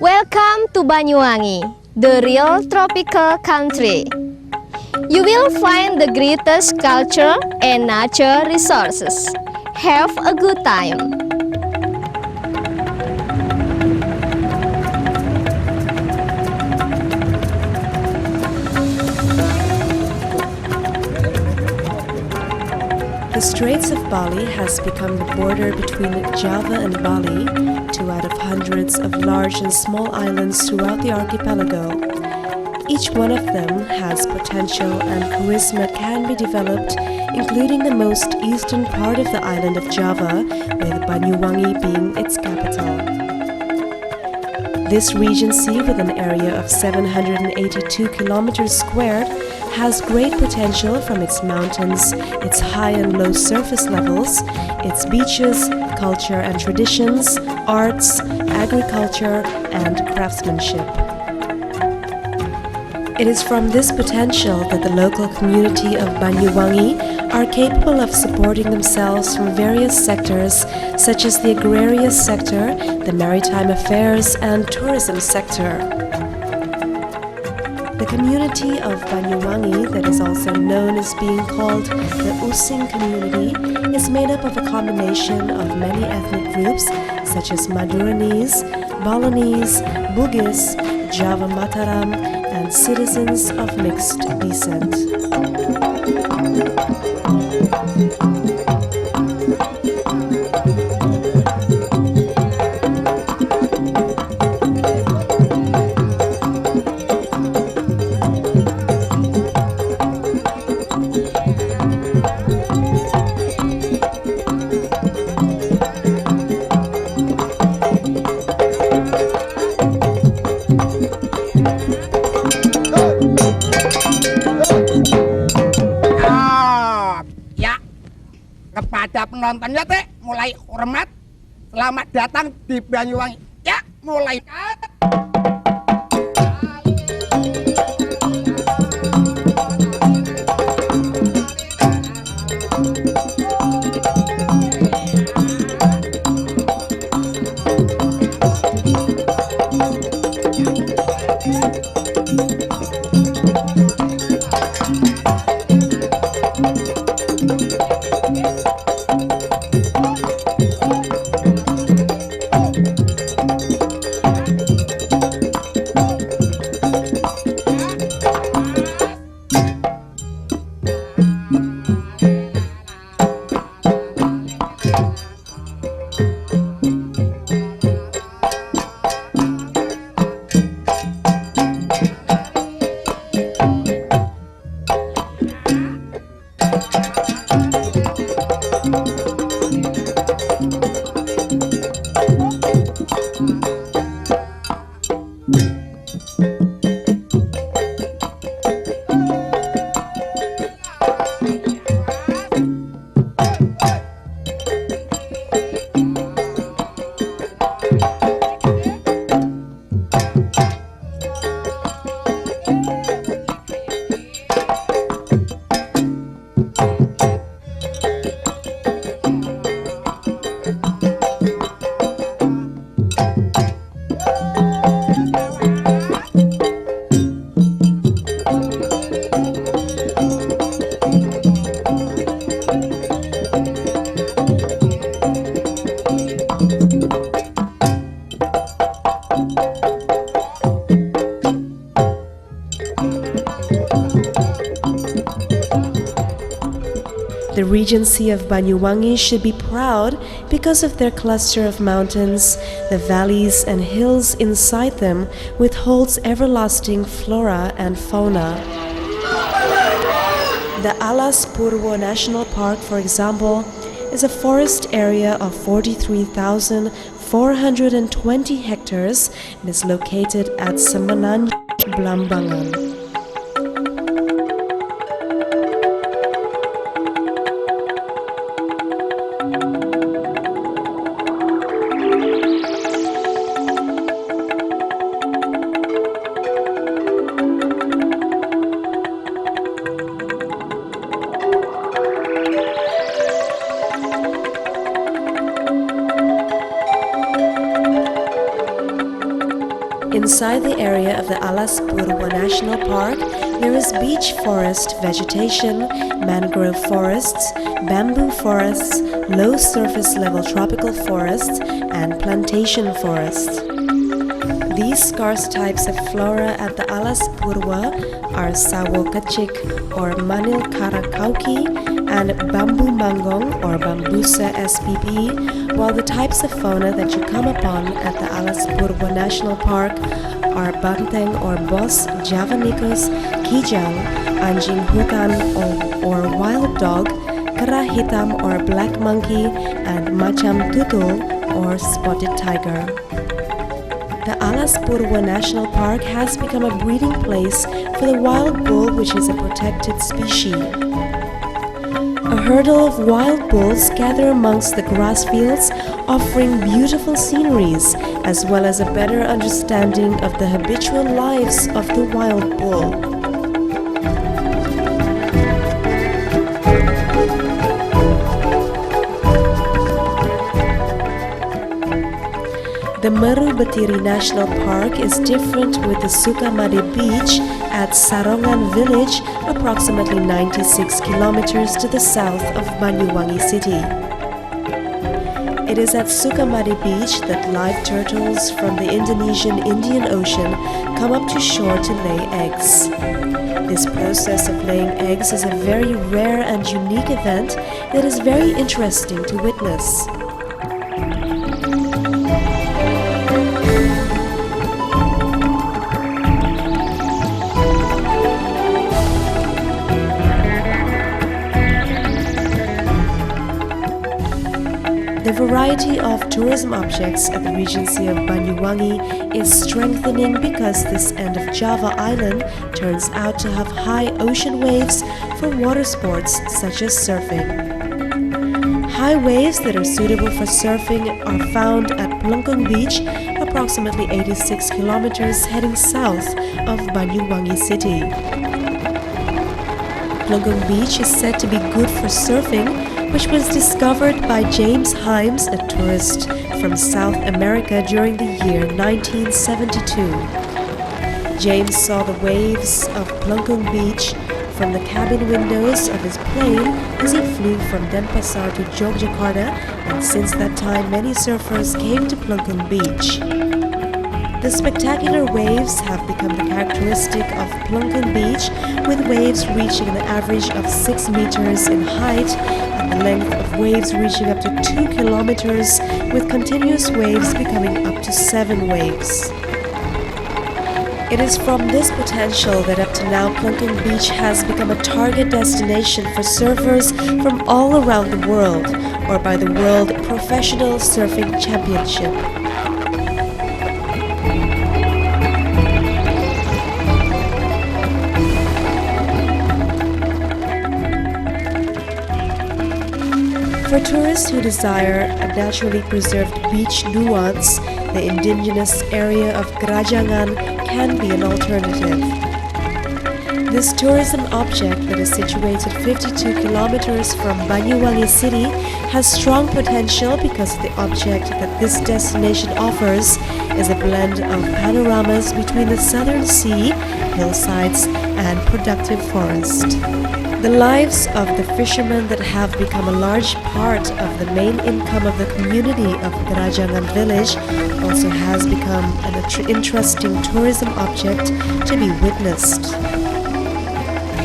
Welcome to Banyuwangi, the real tropical country. You will find the greatest culture and nature resources. Have a good time. The Straits of Bali has become the border between Java and Bali, two out of hundreds of large and small islands throughout the archipelago. Each one of them has potential and charisma that can be developed, including the most eastern part of the island of Java, with Banyuwangi being its capital. This regency, with an area of 782 kilometers squared, has great potential from its mountains, its high and low surface levels, its beaches, culture and traditions, arts, agriculture, and craftsmanship. It is from this potential that the local community of Banyuwangi are capable of supporting themselves from various sectors, such as the agrarious sector, the maritime affairs, and tourism sector. The community of Banyuwangi, that is also known as being called the Using community, is made up of a combination of many ethnic groups such as Maduranese, Balinese, Bugis, Java Mataram, and citizens of mixed descent. Kepada penontonnya teh mulai hormat, selamat datang di Banyuwangi. Ya, mulai. The Regency of Banyuwangi should be proud because of their cluster of mountains, the valleys and hills inside them withholds everlasting flora and fauna. The Alas Purwo National Park, for example, is a forest area of 43,400 420 hectares and is located at Semenanjung, Blambangan. Inside the area of the Alas Purwa National Park, there is beech forest vegetation, mangrove forests, bamboo forests, low surface level tropical forests, and plantation forests. These scarce types of flora at the Alas Purwa are sawo kecik or manil karakauki and bamboo mangong or bambusa spp, while the types of fauna that you come upon at the Alas Purwa National Park are banteng or bos javanicus, kijang, anjing hutan or wild dog, kera hitam or black monkey, and macam tutul or spotted tiger. The Alas Purwa National Park has become a breeding place for the wild bull, which is a protected species. A herdle of wild bulls gather amongst the grass fields, offering beautiful sceneries as well as a better understanding of the habitual lives of the wild bull. The Meru Betiri National Park is different with the Sukamade Beach at Sarongan village, approximately 96 kilometers to the south of Banyuwangi city. It is at Sukamade Beach that live turtles from the Indonesian Indian Ocean come up to shore to lay eggs. This process of laying eggs is a very rare and unique event that is very interesting to witness. The variety of tourism objects at the Regency of Banyuwangi is strengthening because this end of Java Island turns out to have high ocean waves for water sports such as surfing. High waves that are suitable for surfing are found at Plungkung Beach, approximately 86 kilometers heading south of Banyuwangi city. Plungkung Beach is said to be good for surfing, which was discovered by James Himes, a tourist from South America during the year 1972. James saw the waves of Plungkung Beach from the cabin windows of his plane as he flew from Denpasar to Yogyakarta, and since that time many surfers came to Plungkung Beach. The spectacular waves have become the characteristic of Plungkung Beach, with waves reaching an average of 6 meters in height and the length of waves reaching up to 2 kilometers, with continuous waves becoming up to 7 waves. It is from this potential that up to now Plungkung Beach has become a target destination for surfers from all around the world, or by the World Professional Surfing Championship. For tourists who desire a naturally preserved beach nuance, the indigenous area of Gerajangan can be an alternative. This tourism object that is situated 52 kilometers from Banyuwangi city has strong potential because the object that this destination offers is a blend of panoramas between the southern sea, hillsides, and productive forest. The lives of the fishermen that have become a large part of the main income of the community of Gerajangan village also has become an interesting tourism object to be witnessed.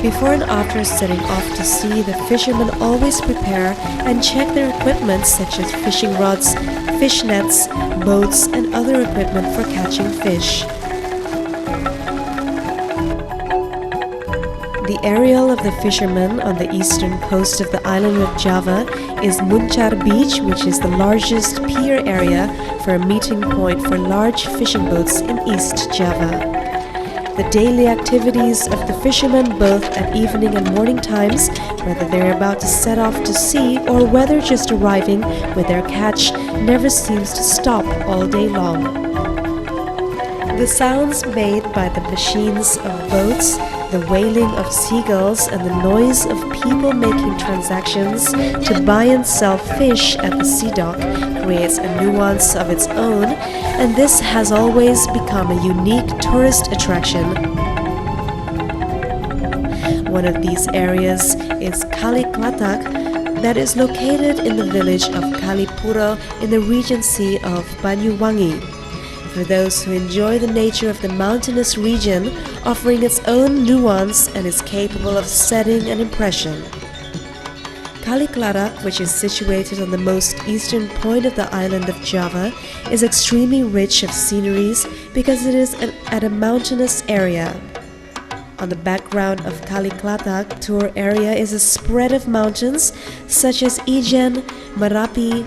Before and after setting off to sea, the fishermen always prepare and check their equipment such as fishing rods, fish nets, boats, and other equipment for catching fish. The aerial of the fishermen on the eastern coast of the island of Java is Muncar Beach, which is the largest pier area for a meeting point for large fishing boats in East Java. The daily activities of the fishermen, both at evening and morning times, whether they're about to set off to sea or whether just arriving with their catch, never seems to stop all day long. The sounds made by the machines of boats, the wailing of seagulls, and the noise of people making transactions to buy and sell fish at the sea dock creates a nuance of its own, and this has always become a unique tourist attraction. One of these areas is Kali Klatak, that is located in the village of Kalipuro in the regency of Banyuwangi. For those who enjoy the nature of the mountainous region, offering its own nuance and is capable of setting an impression. Kali Klatak, which is situated on the most eastern point of the island of Java, is extremely rich of sceneries because it is at a mountainous area. On the background of Kali Klatak tour area is a spread of mountains such as Ijen, Merapi,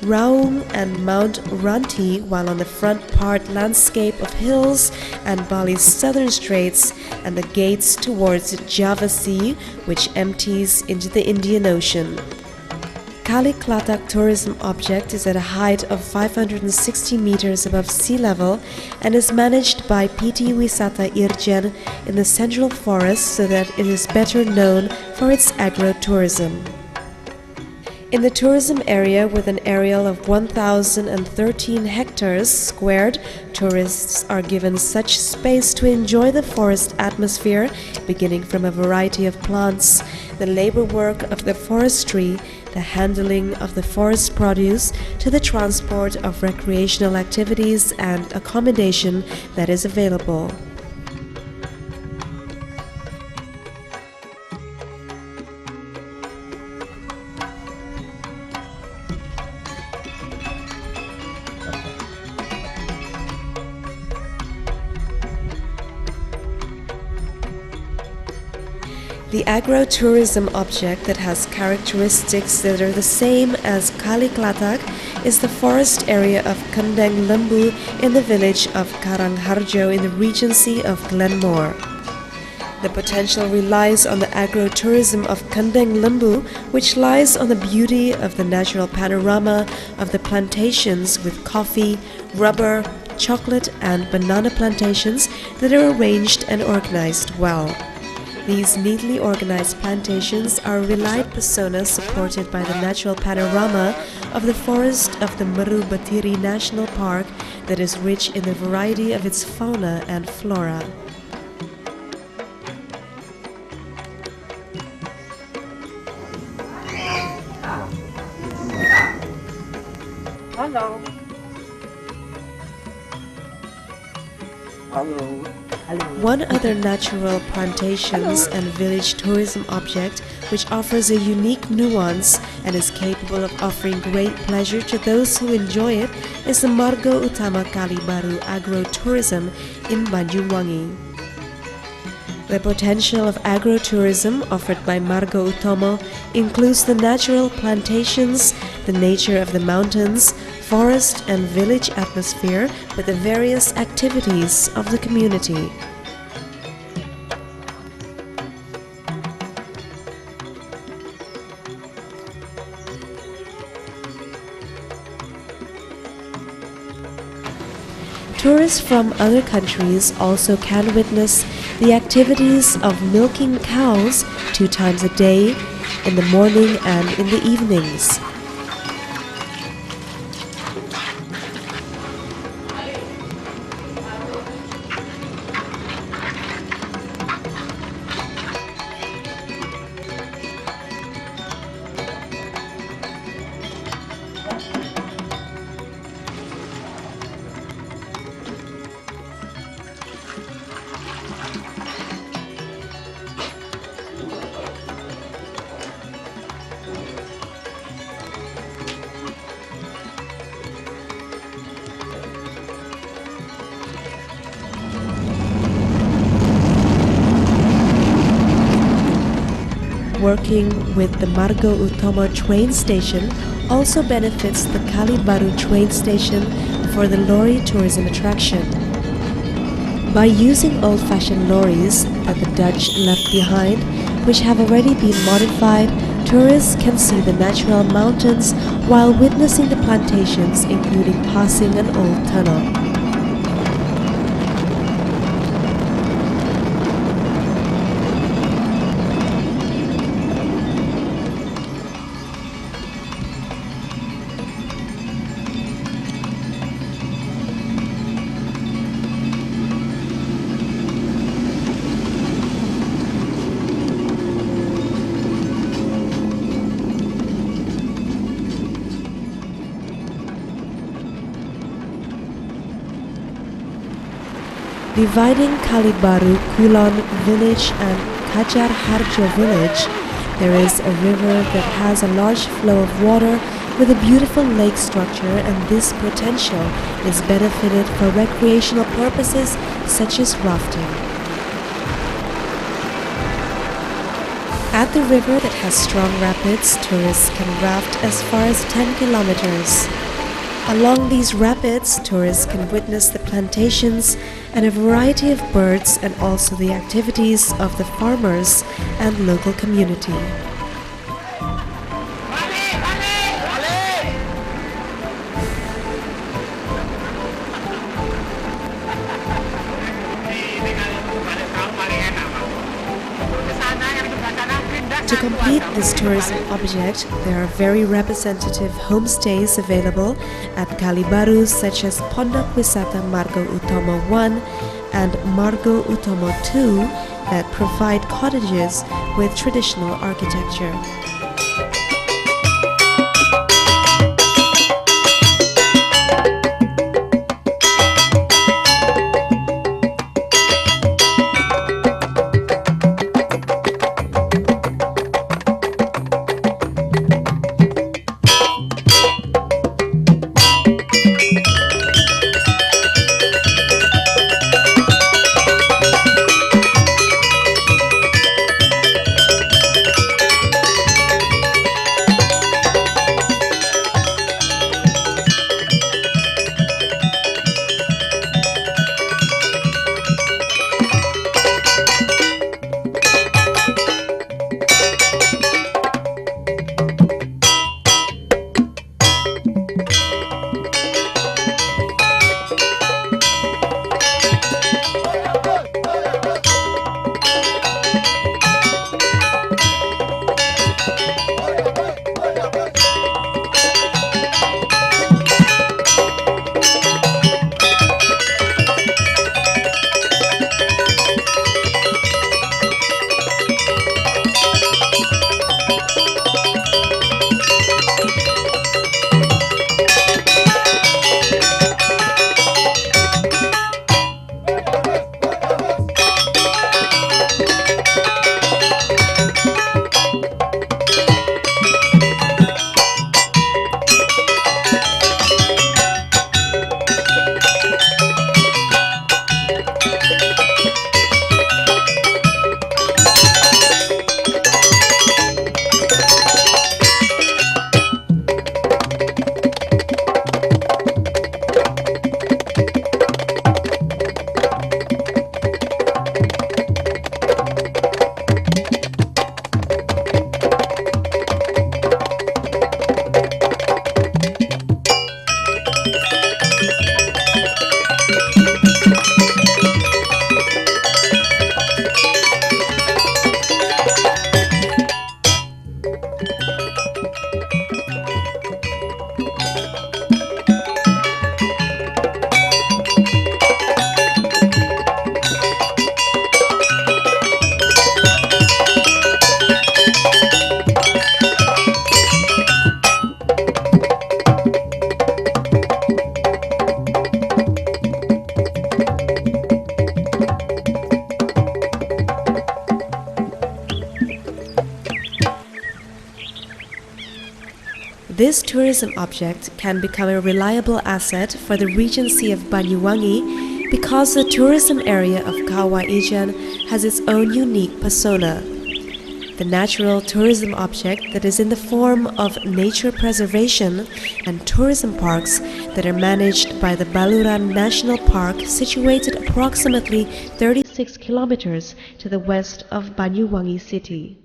Raung and Mount Ranti, while on the front part landscape of hills and Bali's southern straits and the gates towards Java Sea, which empties into the Indian Ocean. Kali Klatak tourism object is at a height of 560 meters above sea level and is managed by PT Wisata Irjen in the Central Forest so that it is better known for its agro-tourism. In the tourism area, with an areal of 1,013 hectares squared, tourists are given such space to enjoy the forest atmosphere, beginning from a variety of plants, the labor work of the forestry, the handling of the forest produce, to the transport of recreational activities and accommodation that is available. The agro-tourism object that has characteristics that are the same as Kali Klatak is the forest area of Kendeng Lembu in the village of Karangharjo in the regency of Glenmore. The potential relies on the agro-tourism of Kendeng Lembu, which lies on the beauty of the natural panorama of the plantations with coffee, rubber, chocolate and banana plantations that are arranged and organized well. These neatly organized plantations are a relied persona supported by the natural panorama of the forest of the Meru Batiri National Park that is rich in the variety of its fauna and flora. Hello. Hello. One other natural plantations and village tourism object which offers a unique nuance and is capable of offering great pleasure to those who enjoy it is the Margo Utama Kali Baru agro-tourism in Banyuwangi. The potential of agro-tourism offered by Margo Utama includes the natural plantations, the nature of the mountains, forest and village atmosphere with the various activities of the community. Tourists from other countries also can witness the activities of milking cows 2 times a day, in the morning and in the evenings. working with the Margo Utomo train station also benefits the Kali Baru train station for the lorry tourism attraction. By using old-fashioned lorries that the Dutch left behind, which have already been modified, tourists can see the natural mountains while witnessing the plantations, including passing an old tunnel. Dividing Kalibaru Kulon village and Kajar Harjo village, there is a river that has a large flow of water with a beautiful lake structure, and this potential is benefited for recreational purposes such as rafting. At the river that has strong rapids, tourists can raft as far as 10 kilometers. Along these rapids, tourists can witness the plantations and a variety of birds and also the activities of the farmers and local community. To complete this tourism object, there are very representative homestays available at Kalibaru, such as Pondok Wisata Margo Utomo 1 and Margo Utomo 2 that provide cottages with traditional architecture. This tourism object can become a reliable asset for the Regency of Banyuwangi because the tourism area of Kawah Ijen has its own unique persona. the natural tourism object that is in the form of nature preservation, and tourism parks that are managed by the Baluran National Park, situated approximately 36 kilometers to the west of Banyuwangi city.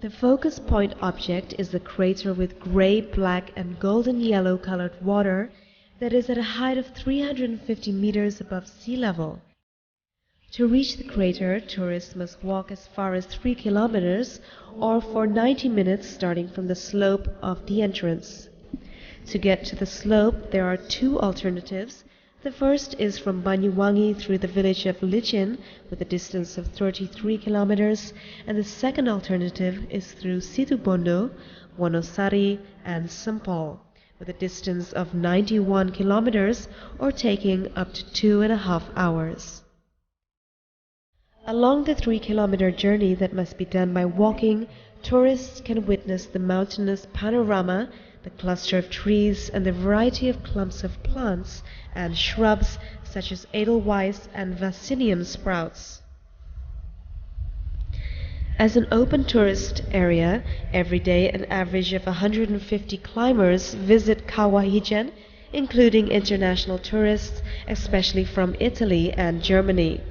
The focus point object is the crater with gray, black, and golden yellow colored water that is at a height of 350 meters above sea level. To reach the crater, tourists must walk as far as 3 kilometers or for 90 minutes starting from the slope of the entrance. To get to the slope, there are two alternatives. The first is from Banyuwangi through the village of Licin with a distance of 33 kilometers, and the second alternative is through Situbondo, Wonosari, and Sempol with a distance of 91 kilometers or taking up to 2.5 hours. Along the 3-kilometer journey that must be done by walking, tourists can witness the mountainous panorama, the cluster of trees, and the variety of clumps of plants and shrubs such as edelweiss and vaccinium sprouts. As an open tourist area, every day an average of 150 climbers visit Kawahijan, including international tourists, especially from Italy and Germany.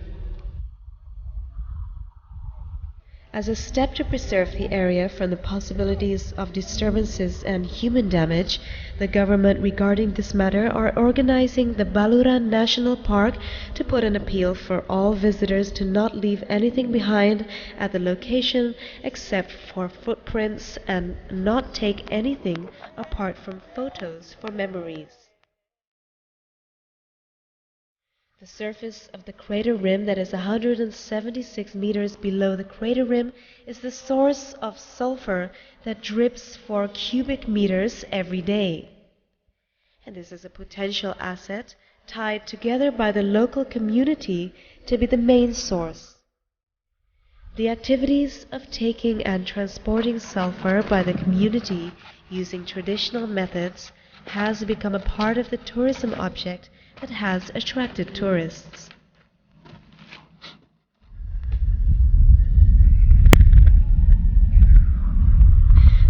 As a step to preserve the area from the possibilities of disturbances and human damage, the government regarding this matter are organizing the Baluran National Park to put an appeal for all visitors to not leave anything behind at the location except for footprints and not take anything apart from photos for memories. The surface of the crater rim that is 176 meters below the crater rim is the source of sulfur that drips for cubic meters every day. And this is a potential asset tied together by the local community to be the main source. The activities of taking and transporting sulfur by the community using traditional methods has become a part of the tourism object that has attracted tourists.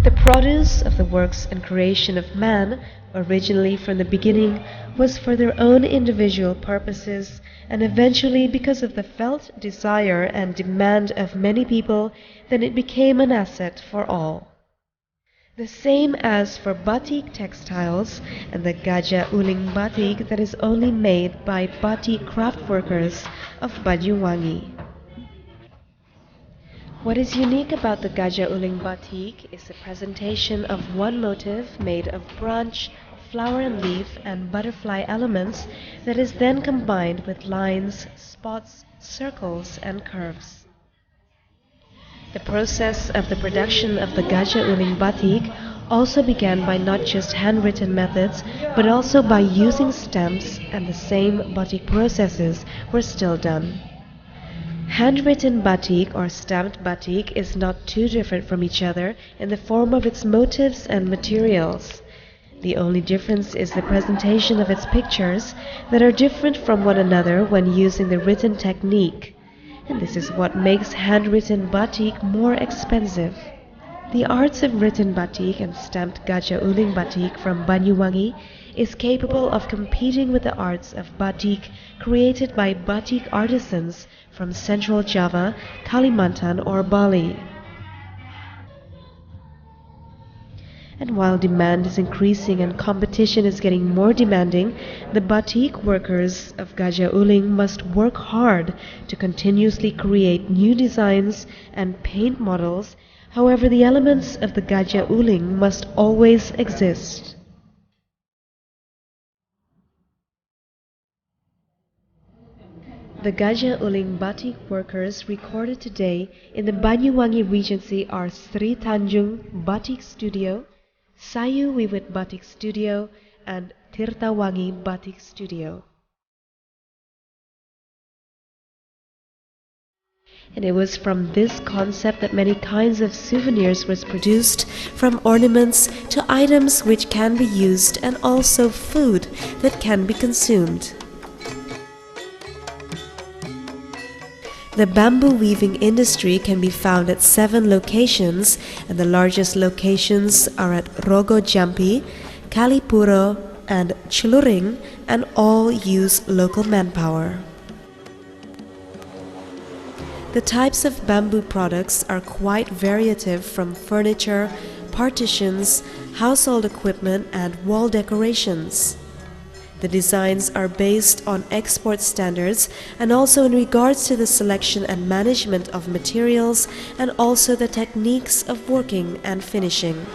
The produce of the works and creation of man, originally from the beginning, was for their own individual purposes, and eventually, because of the felt desire and demand of many people, then it became an asset for all. The same as for batik textiles and the Gajah Uling batik that is only made by batik craft workers of Banyuwangi. What is unique about the Gajah Uling batik is the presentation of one motif made of branch, flower and leaf, and butterfly elements that is then combined with lines, spots, circles, and curves. The process of the production of the Gajah Uling batik also began by not just handwritten methods, but also by using stamps, and the same batik processes were still done. Handwritten batik or stamped batik is not too different from each other in the form of its motifs and materials. The only difference is the presentation of its pictures that are different from one another when using the written technique. And this is what makes handwritten batik more expensive. The arts of written batik and stamped Gajah Uling batik from Banyuwangi is capable of competing with the arts of batik created by batik artisans from Central Java, Kalimantan, or Bali. And while demand is increasing and competition is getting more demanding, the batik workers of Gajah Uling must work hard to continuously create new designs and paint models. However, the elements of the Gajah Uling must always exist. The Gajah Uling batik workers recorded today in the Banyuwangi Regency are Sri Tanjung Batik Studio, Sayu Wiwit Batik Studio, and Tirtawangi Batik Studio. And it was from this concept that many kinds of souvenirs was produced, from ornaments to items which can be used and also food that can be consumed. The bamboo weaving industry can be found at 7 locations, and the largest locations are at Rogo Jampi, Kalipuro, and Chiluring, and all use local manpower. The types of bamboo products are quite variative, from furniture, partitions, household equipment, and wall decorations. The designs are based on export standards and also in regards to the selection and management of materials and also the techniques of working and finishing.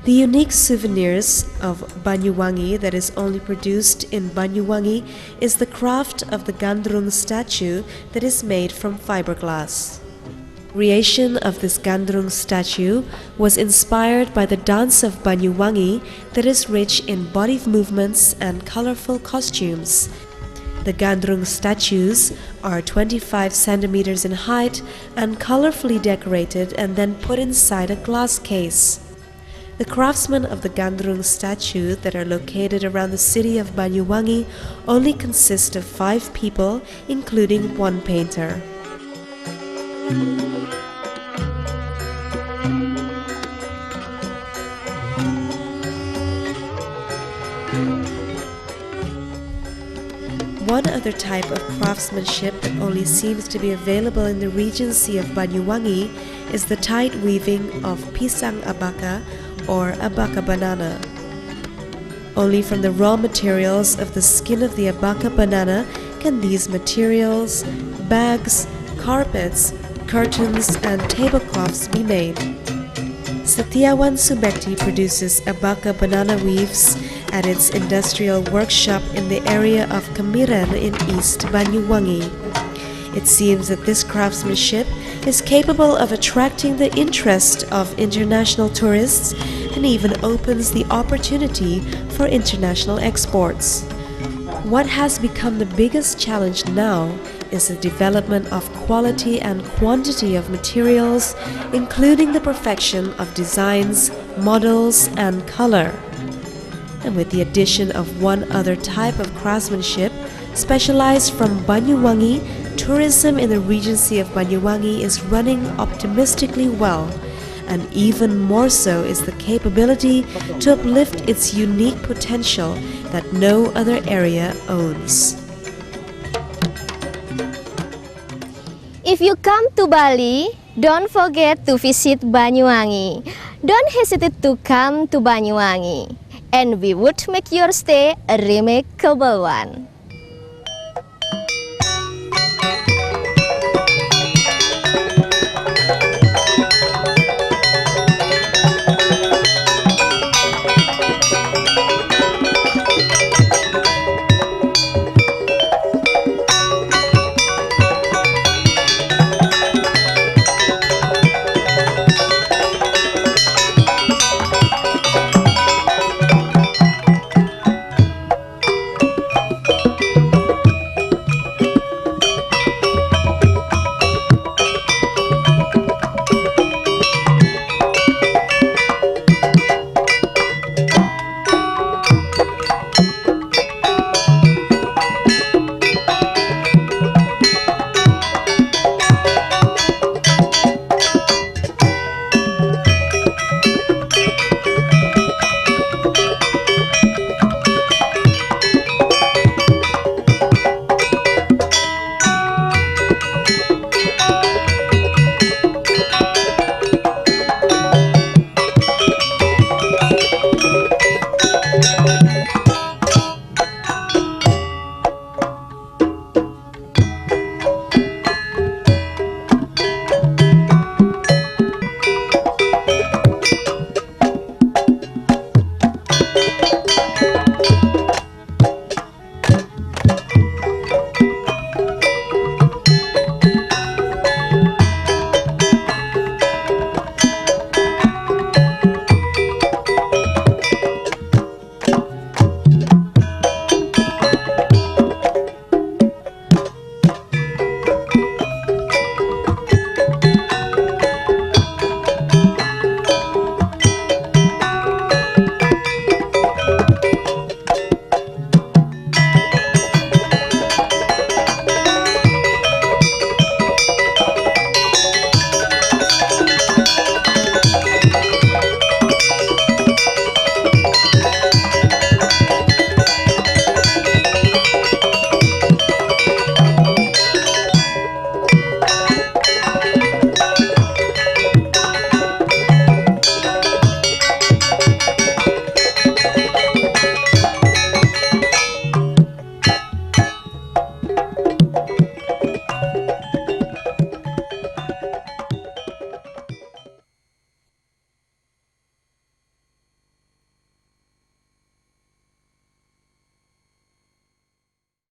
The unique souvenirs of Banyuwangi that is only produced in Banyuwangi is the craft of the Gandrung statue that is made from fiberglass. Creation of this Gandrung statue was inspired by the dance of Banyuwangi that is rich in body movements and colorful costumes. The Gandrung statues are 25 centimeters in height and colorfully decorated and then put inside a glass case. The craftsmen of the Gandrung statue that are located around the city of Banyuwangi only consist of 5 people, including 1 painter. One other type of craftsmanship that only seems to be available in the Regency of Banyuwangi is the tight weaving of pisang abaka or abaka banana. Only from the raw materials of the skin of the abaka banana can these materials, bags, carpets, curtains, and tablecloths be made. Setiawan Subekti produces abaka banana weaves at its industrial workshop in the area of Kemiren in East Banyuwangi. It seems that this craftsmanship is capable of attracting the interest of international tourists and even opens the opportunity for international exports. What has become the biggest challenge now is the development of quality and quantity of materials, including the perfection of designs, models, and color. And with the addition of one other type of craftsmanship, specialized from Banyuwangi, tourism in the Regency of Banyuwangi is running optimistically well, and even more so is the capability to uplift its unique potential that no other area owns. If you come to Bali, don't forget to visit Banyuwangi. Don't hesitate to come to Banyuwangi, and we would make your stay a remarkable one.